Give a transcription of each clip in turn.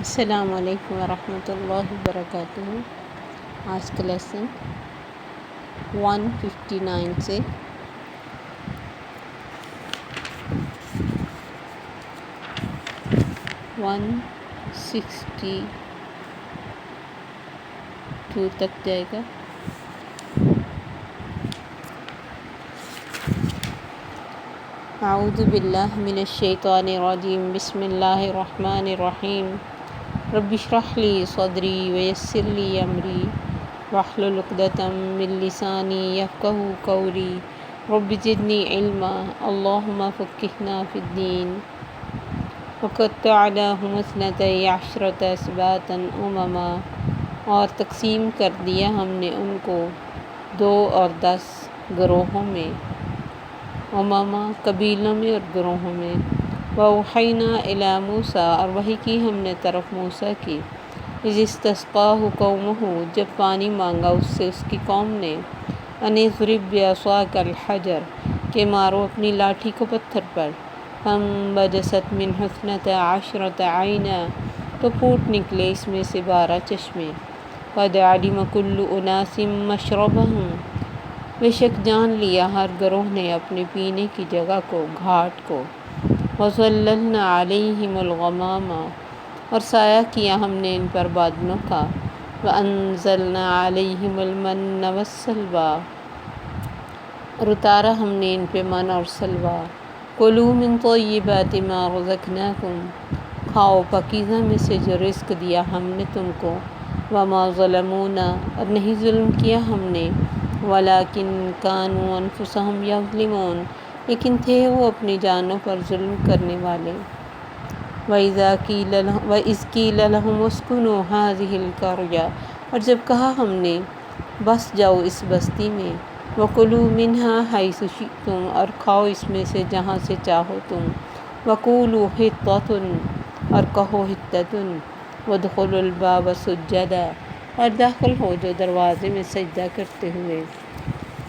السلام علیکم ورحمۃ اللہ وبرکاتہ۔ آج کا لیسن 159 سے 162 تک جائے گا۔ اعوذ باللہ من الشیطان الرجیم، بسم اللہ الرحمن الرحیم۔ رب اشرح لی صدری ویسر لی امری واحلل عقدۃ من لسانی یفقہوا قولی رب زدنی علما اللہم فقہنا فی الدین۔ وقطعناہم اثنتئی عشرۃ اسباطا امما، اور تقسیم کر دیا ہم نے ان کو 2 اور 10 گروہوں میں، امما قبیلوں میں اور گروہوں میں۔ وَأَوْحَيْنَا إِلَىٰ مُوسَىٰ، اور وحی کی ہم نے طرف موسیٰ کی، اِذِ اسْتَسْقَاهُ قَوْمُهُ، جب پانی مانگا اس سے اس کی قوم نے، أَنِ اضْرِب بِعَصَاكَ الْحَجَرَ، کہ مارو اپنی لاٹھی کو پتھر پر۔ فَانبَجَسَتْ مِنْهُ اثْنَتَا عَشْرَةَ عَيْنًا، تو پھوٹ نکلے اس میں سے 12 چشمے۔ قَدْ عَلِمَ كُلُّ أُنَاسٍ مَّشْرَبَهُمْ، بے شک جان لیا ہر گروہ نے اپنے پینے کی جگہ کو، گھاٹ کو۔ وَظَلَّلْنَا عَلَيْهِمُ الْغَمَامَ، اور سایہ کیا ہم نے ان پر بادلوں کا۔ وَأَنزَلْنَا عَلَيْهِمُ الْمَنَّ وَالسَّلْوَىٰ، اور اتارا ہم نے ان پہ من اور سلویٰ۔ كُلُوا مِن طَيِّبَاتِ مَا رَزَقْنَاكُمْ، کھاؤ پاکیزہ میں سے جو رزق دیا ہم نے تم کو۔ وَمَا ظَلَمُونَا، اور نہیں ظلم کیا ہم نے، وَلَٰكِن كَانُوا أَنفُسَهُمْ يَظْلِمُونَ، لیکن تھے وہ اپنی جانوں پر ظلم کرنے والے۔ وَإِذْ قِيلَ لَهُمُ اسْكُنُوا هَٰذِهِ الْقَرْيَةَ، اور جب کہا ہم نے بس جاؤ اس بستی میں۔ وَكُلُوا مِنْهَا حَيْثُ شِئْتُمْ، اور کھاؤ اس میں سے جہاں سے چاہو تم۔ وَقُولُوا حِطَّةٌ، اور کہو حِطَّةٌ۔ وَادْخُلُوا الْبَابَ سُجَّدًا، اور داخل ہو جو دروازے میں سجدہ کرتے ہوئے۔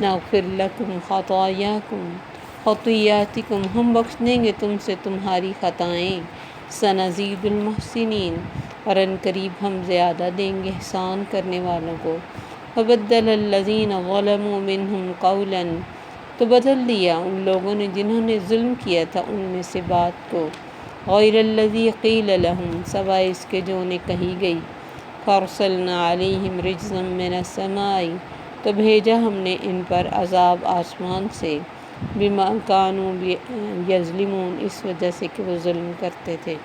نَغْفِرْ لَكُمْ خَطِیئَاتِکُمْ، ہم بخش دیں گے تم سے تمہاری خطائیں۔ سَنَزِیدُ الْمُحْسِنِینَ، اور ان قریب ہم زیادہ دیں گے احسان کرنے والوں کو۔ فَبَدَّلَ الَّذِینَ ظَلَمُوا مِنْهُمْ قَوْلًا، تو بدل دیا ان لوگوں نے جنہوں نے ظلم کیا تھا ان میں سے بات کو، غَيْرَ الَّذِی قِیلَ لَهُمْ، سوائے اس کے جو انہیں کہی گئی۔ فَأَرْسَلْنَا عَلَيْهِمْ رِجْزًا مِّنَ السَّمَاءِ، تو بھیجا ہم نے ان پر عذاب آسمان سے، بِمَا كَانُوا یظلمون، اس وجہ سے کہ وہ ظلم کرتے تھے۔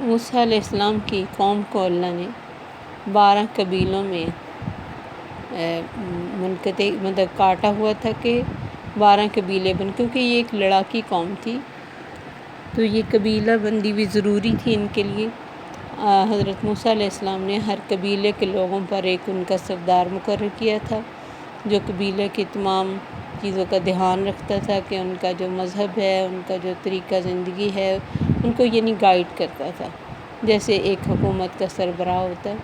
موسیٰ علیہ السلام کی قوم کو اللہ نے 12 قبیلوں میں کاٹا ہوا تھا کہ 12 قبیلے بن، کیونکہ یہ ایک لڑاکی قوم تھی تو یہ قبیلہ بندی بھی ضروری تھی ان کے لیے۔ حضرت موسیٰ علیہ السلام نے ہر قبیلے کے لوگوں پر ایک ان کا سردار مقرر کیا تھا، جو قبیلے کی تمام چیزوں کا دھیان رکھتا تھا کہ ان کا جو مذہب ہے، ان کا جو طریقہ زندگی ہے، ان کو یعنی گائیڈ کرتا تھا، جیسے ایک حکومت کا سربراہ ہوتا ہے۔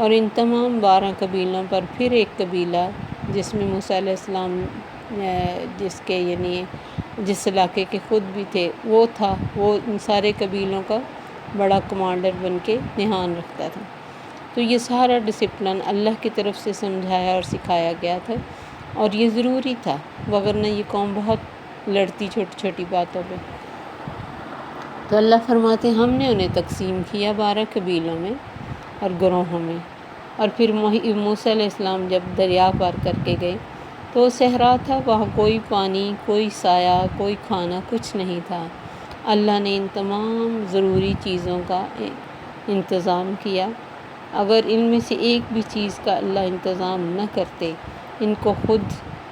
اور ان تمام 12 قبیلوں پر پھر ایک قبیلہ جس میں موسیٰ علیہ السلام جس علاقے کے خود بھی تھے وہ تھا، وہ ان سارے قبیلوں کا بڑا کمانڈر بن کے دھیان رکھتا تھا۔ تو یہ سارا ڈسپلن اللہ کی طرف سے سمجھایا اور سکھایا گیا تھا، اور یہ ضروری تھا، وگرنہ یہ قوم بہت لڑتی چھوٹی چھوٹی باتوں پہ۔ تو اللہ فرماتے ہیں ہم نے انہیں تقسیم کیا 12 قبیلوں میں اور گروہوں میں۔ اور پھر موسیٰ علیہ السلام جب دریا پار کر کے گئے تو صحرا تھا، وہاں کوئی پانی، کوئی سایہ، کوئی کھانا، کچھ نہیں تھا۔ اللہ نے ان تمام ضروری چیزوں کا انتظام کیا۔ اگر ان میں سے ایک بھی چیز کا اللہ انتظام نہ کرتے، ان کو خود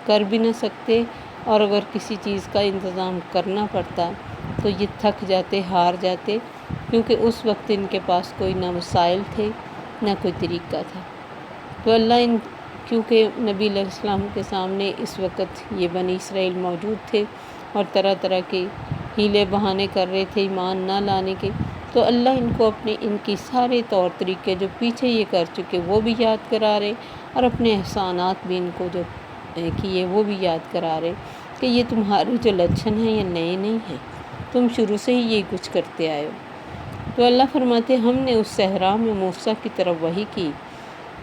کر بھی نہ سکتے، اور اگر کسی چیز کا انتظام کرنا پڑتا تو یہ تھک جاتے، ہار جاتے، کیونکہ اس وقت ان کے پاس کوئی نہ وسائل تھے نہ کوئی طریقہ تھا۔ تو اللہ کیونکہ نبی علیہ السلام کے سامنے اس وقت یہ بنی اسرائیل موجود تھے اور طرح طرح کے ہیلے بہانے کر رہے تھے ایمان نہ لانے کے، تو اللہ ان کو ان کی سارے طور طریقے جو پیچھے یہ کر چکے وہ بھی یاد کرا رہے، اور اپنے احسانات بھی ان کو جو کیے وہ بھی یاد کرا رہے، کہ یہ تمہارے جو لچھن ہیں یہ نئے نہیں ہیں، تم شروع سے ہی یہ کچھ کرتے آئے ہو۔ تو اللہ فرماتے ہم نے اس صحرا میں موسیٰ کی طرف وحی کی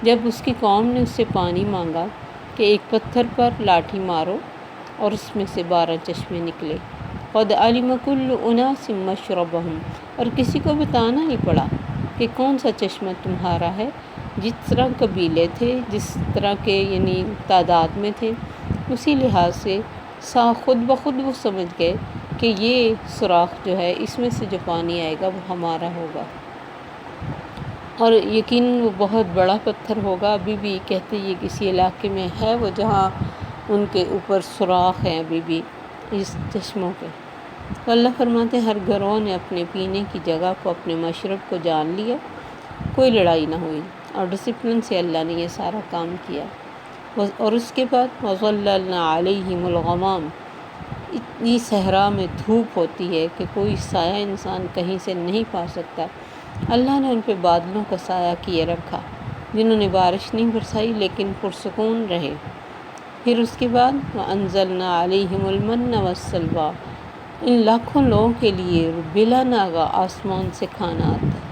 جب اس کی قوم نے اس سے پانی مانگا کہ ایک پتھر پر لاٹھی مارو اور اس میں سے 12 چشمے نکلے۔ قد علم کل اناس مشربہم، اور کسی کو بتانا نہیں پڑا کہ کون سا چشمہ تمہارا ہے۔ جس طرح قبیلے تھے، جس طرح کے یعنی تعداد میں تھے، اسی لحاظ سے خود بخود وہ سمجھ گئے کہ یہ سوراخ جو ہے اس میں سے جو پانی آئے گا وہ ہمارا ہوگا، اور یقیناً وہ بہت بڑا پتھر ہوگا۔ ابھی بھی کہتے یہ کسی علاقے میں ہے وہ جہاں ان کے اوپر سوراخ ہیں ابھی بھی اس چشموں کے۔ تو اللہ فرماتے ہر گروہ نے اپنے پینے کی جگہ کو، اپنے مشرب کو جان لیا، کوئی لڑائی نہ ہوئی، اور ڈسپلن سے اللہ نے یہ سارا کام کیا۔ اور اس کے بعد وَظَلَّلْنَا عَلَيْهِمُ الْغَمَامَ، اتنی صحرا میں دھوپ ہوتی ہے کہ کوئی سایہ انسان کہیں سے نہیں پا سکتا، اللہ نے ان پہ بادلوں کا سایہ کیے رکھا جنہوں نے بارش نہیں برسائی لیکن پرسکون رہے۔ پھر اس کے بعد وَأَنزَلْنَا عَلَيْهِمُ الْمَنَّ وَالسَّلْوَىٰ، ان لاکھوں لوگوں کے لیے بلا ناغہ آسمان سے کھانا آتا ہے۔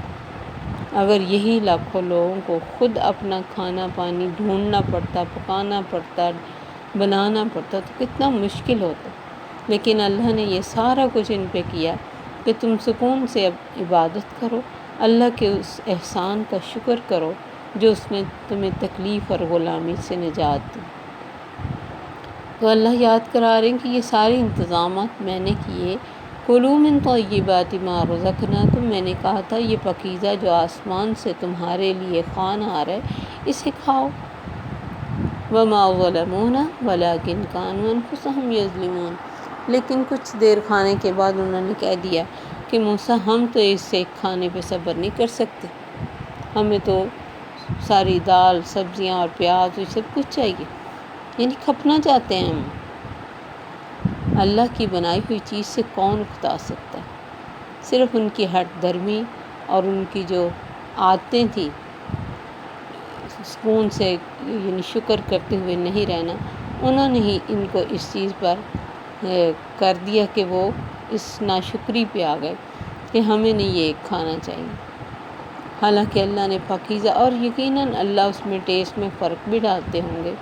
اگر یہی لاکھوں لوگوں کو خود اپنا کھانا پانی ڈھونڈنا پڑتا، پکانا پڑتا، بنانا پڑتا تو کتنا مشکل ہوتا، لیکن اللہ نے یہ سارا کچھ ان پہ کیا کہ تم سکون سے اب عبادت کرو، اللہ کے اس احسان کا شکر کرو جو اس نے تمہیں تکلیف اور غلامی سے نجات دی۔ تو اللہ یاد کرا رہے ہیں کہ یہ سارے انتظامات میں نے کیے۔ کُلُوا مِن طَیِّبَاتِ مَا رَزَقْنَاکُم، میں نے کہا تھا یہ پاکیزہ جو آسمان سے تمہارے لیے خوان آ رہا ہے اسے کھاؤ۔ وَمَا ظَلَمُونَا وَلَٰكِن كَانُوا أَنفُسَهُمْ يَظْلِمُونَ، لیکن کچھ دیر کھانے کے بعد انہوں نے کہہ دیا کہ موسیٰ ہم تو اس سے کھانے پہ صبر نہیں کر سکتے، ہمیں تو ساری دال، سبزیاں اور پیاز یہ سب کچھ چاہیے، یعنی کھپنا چاہتے ہیں ہم۔ اللہ کی بنائی ہوئی چیز سے کون اکتا سکتا ہے؟ صرف ان کی ہٹ درمی اور ان کی جو عادتیں تھیں سکون سے یعنی شکر کرتے ہوئے نہیں رہنا، انہوں نے ہی ان کو اس چیز پر کر دیا کہ وہ اس ناشکری پہ آ گئے کہ ہمیں نہیں یہ کھانا چاہیے۔ حالانکہ اللہ نے پاکیزہ، اور یقیناً اللہ اس میں ٹیسٹ میں فرق بھی ڈالتے ہوں گے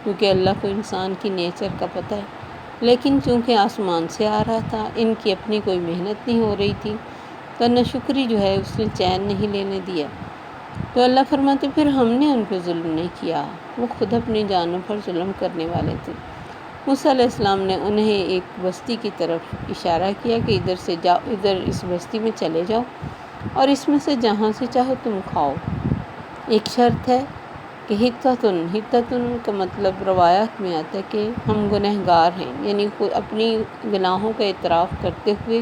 کیونکہ اللہ کو انسان کی نیچر کا پتہ ہے، لیکن چونکہ آسمان سے آ رہا تھا، ان کی اپنی کوئی محنت نہیں ہو رہی تھی، تو ناشکری جو ہے اس نے چین نہیں لینے دیا۔ تو اللہ فرماتے پھر ہم نے ان پہ ظلم نہیں کیا، وہ خود اپنی جانوں پر ظلم کرنے والے تھے۔ موسیٰ علیہ السلام نے انہیں ایک بستی کی طرف اشارہ کیا کہ ادھر سے جاؤ، ادھر اس بستی میں چلے جاؤ اور اس میں سے جہاں سے چاہو تم کھاؤ، ایک شرط ہے کہ حتتن کا مطلب روایات میں آتا ہے کہ ہم گنہگار ہیں، یعنی اپنی گناہوں کا اعتراف کرتے ہوئے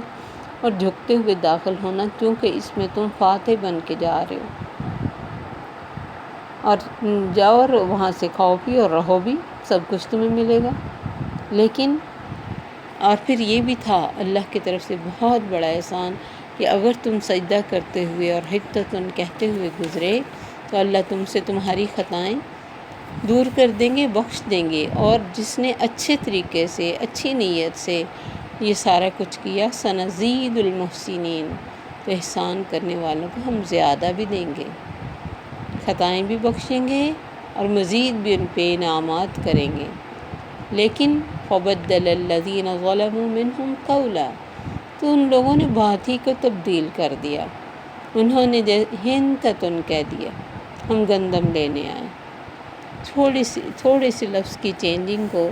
اور جھکتے ہوئے داخل ہونا، کیونکہ اس میں تم فاتح بن کے جا رہے ہو، اور جاؤ اور وہاں سے کھاؤ بھی اور رہو بھی، سب کچھ تمہیں ملے گا۔ لیکن اور پھر یہ بھی تھا اللہ کی طرف سے بہت بڑا احسان کہ اگر تم سجدہ کرتے ہوئے اور حتتن کہتے ہوئے گزرے تو اللہ تم سے تمہاری خطائیں دور کر دیں گے، بخش دیں گے، اور جس نے اچھے طریقے سے، اچھی نیت سے یہ سارا کچھ کیا، سنزید المحسنین، تو احسان کرنے والوں کو ہم زیادہ بھی دیں گے، خطائیں بھی بخشیں گے اور مزید بھی ان پہ انعامات کریں گے۔ لیکن فَبَدَّلَ الَّذِينَ ظَلَمُوا مِنْهُمْ قَوْلًا، تو ان لوگوں نے بات ہی کو تبدیل کر دیا، انہوں نے حنطۃ کہہ دیا، ہم گندم لینے آئے، تھوڑی سی لفظ کی چینجنگ کو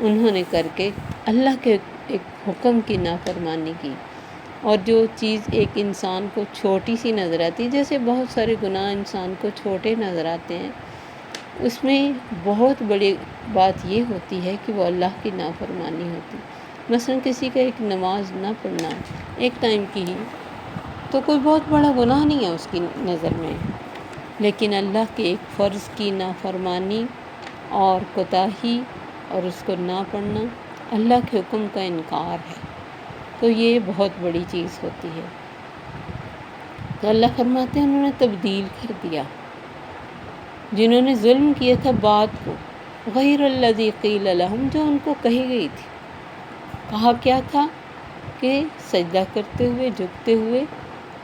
انہوں نے کر کے اللہ کے ایک حکم کی نافرمانی کی۔ اور جو چیز ایک انسان کو چھوٹی سی نظر آتی، جیسے بہت سارے گناہ انسان کو چھوٹے نظر آتے ہیں، اس میں بہت بڑی بات یہ ہوتی ہے کہ وہ اللہ کی نافرمانی ہوتی۔ مثلا کسی کا ایک نماز نہ پڑھنا ایک ٹائم کی ہی تو کوئی بہت بڑا گناہ نہیں ہے اس کی نظر میں، لیکن اللہ کے ایک فرض کی نافرمانی اور کوتاہی اور اس کو نہ پڑھنا اللہ کے حکم کا انکار ہے، تو یہ بہت بڑی چیز ہوتی ہے۔ تو اللہ فرماتے ہیں انہوں نے تبدیل کر دیا، جنہوں نے ظلم کیا تھا بات کو، غیر الذی قیل لہم، جو ان کو کہی گئی تھی، کہا کیا تھا کہ سجدہ کرتے ہوئے، جھکتے ہوئے،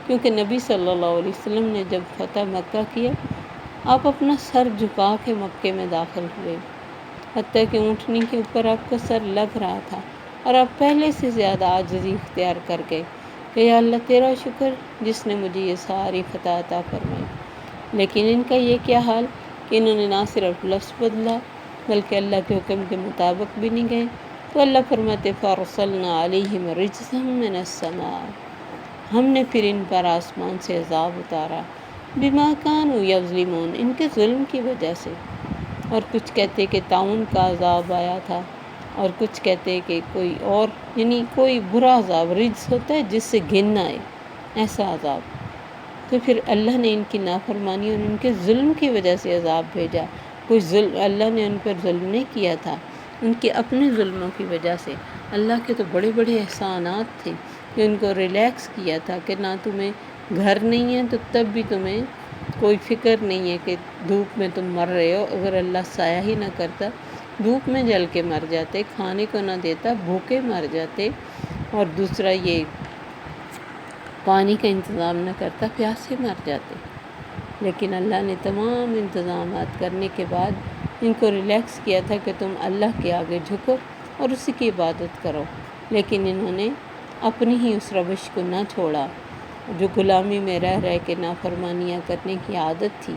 کیونکہ نبی صلی اللہ علیہ وسلم نے جب فتح مکہ کیا آپ اپنا سر جھکا کے مکے میں داخل ہوئے، حتیٰ کہ اونٹنی کے اوپر آپ کا سر لگ رہا تھا اور آپ پہلے سے زیادہ عاجزی اختیار کر گئے کہ یا اللہ تیرا شکر جس نے مجھے یہ ساری فتح عطا فرمائی۔ لیکن ان کا یہ کیا حال کہ انہوں نے نہ صرف لفظ بدلا بلکہ اللہ کے حکم کے مطابق بھی نہیں گئے، تو اللہ فرماتے فَأَرْسَلْنَا عَلَيْهِمْ رِجْزًا مِّنَ السَّمَاءِ، ہم نے پھر ان پر آسمان سے عذاب اتارا، بِمَا كَانُوا يَظْلِمُونَ، ان کے ظلم کی وجہ سے۔ اور کچھ کہتے کہ طاعون کا عذاب آیا تھا، اور کچھ کہتے کہ کوئی اور، یعنی کوئی برا عذاب، رجز ہوتا ہے جس سے گن آئے، ایسا عذاب۔ تو پھر اللہ نے ان کی نافرمانی اور ان کے ظلم کی وجہ سے عذاب بھیجا۔ کوئی ظلم اللہ نے ان پر ظلم نہیں کیا تھا، ان کے اپنے ظلموں کی وجہ سے۔ اللہ کے تو بڑے بڑے احسانات تھے کہ ان کو ریلیکس کیا تھا کہ نہ تمہیں گھر نہیں ہے تو تب بھی تمہیں کوئی فکر نہیں ہے کہ دھوپ میں تم مر رہے ہو، اگر اللہ سایہ ہی نہ کرتا دھوپ میں جل کے مر جاتے، کھانے کو نہ دیتا بھوکے مر جاتے، اور دوسرا یہ پانی کا انتظام نہ کرتا پیاسے مر جاتے۔ لیکن اللہ نے تمام انتظامات کرنے کے بعد ان کو ریلیکس کیا تھا کہ تم اللہ کے آگے جھکو اور اسی کی عبادت کرو، لیکن انہوں نے اپنی ہی اس روش کو نہ چھوڑا، جو غلامی میں رہ رہ کے نافرمانیاں کرنے کی عادت تھی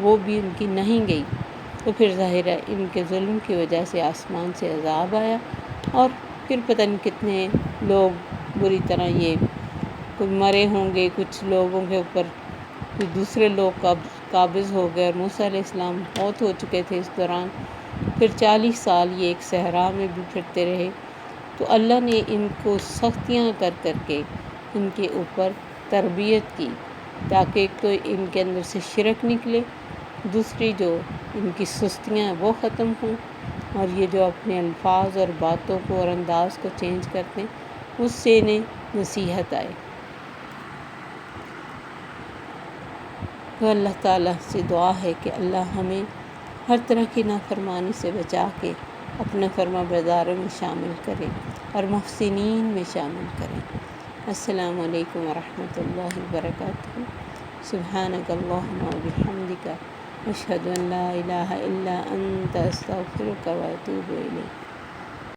وہ بھی ان کی نہیں گئی۔ تو پھر ظاہر ہے ان کے ظلم کی وجہ سے آسمان سے عذاب آیا، اور پھر پتہ نہیں کتنے لوگ بری طرح یہ کوئی مرے ہوں گے، کچھ لوگوں کے اوپر کوئی دوسرے لوگ قابض ہو گئے، اور موسیٰ علیہ السلام موت ہو چکے تھے اس دوران۔ پھر 40 سال یہ ایک صحرا میں بھی پھرتے رہے۔ تو اللہ نے ان کو سختیاں کر کر کے ان کے اوپر تربیت کی، تاکہ ایک تو ان کے اندر سے شرک نکلے، دوسری جو ان کی سستیاں ہیں وہ ختم ہوں، اور یہ جو اپنے الفاظ اور باتوں کو اور انداز کو چینج کرتے ہیں اس سے انہیں نصیحت آئے۔ تو اللہ تعالیٰ سے دعا ہے کہ اللہ ہمیں ہر طرح کی نافرمانی سے بچا کے اپنے فرما برداروں میں شامل کرے اور محسنین میں شامل کرے۔ السلام علیکم ورحمۃ اللہ وبرکاتہ۔ سبحانک اللہم وبحمدک، اشہد ان لا الہ الا انت، استغفرک واتوب الیک۔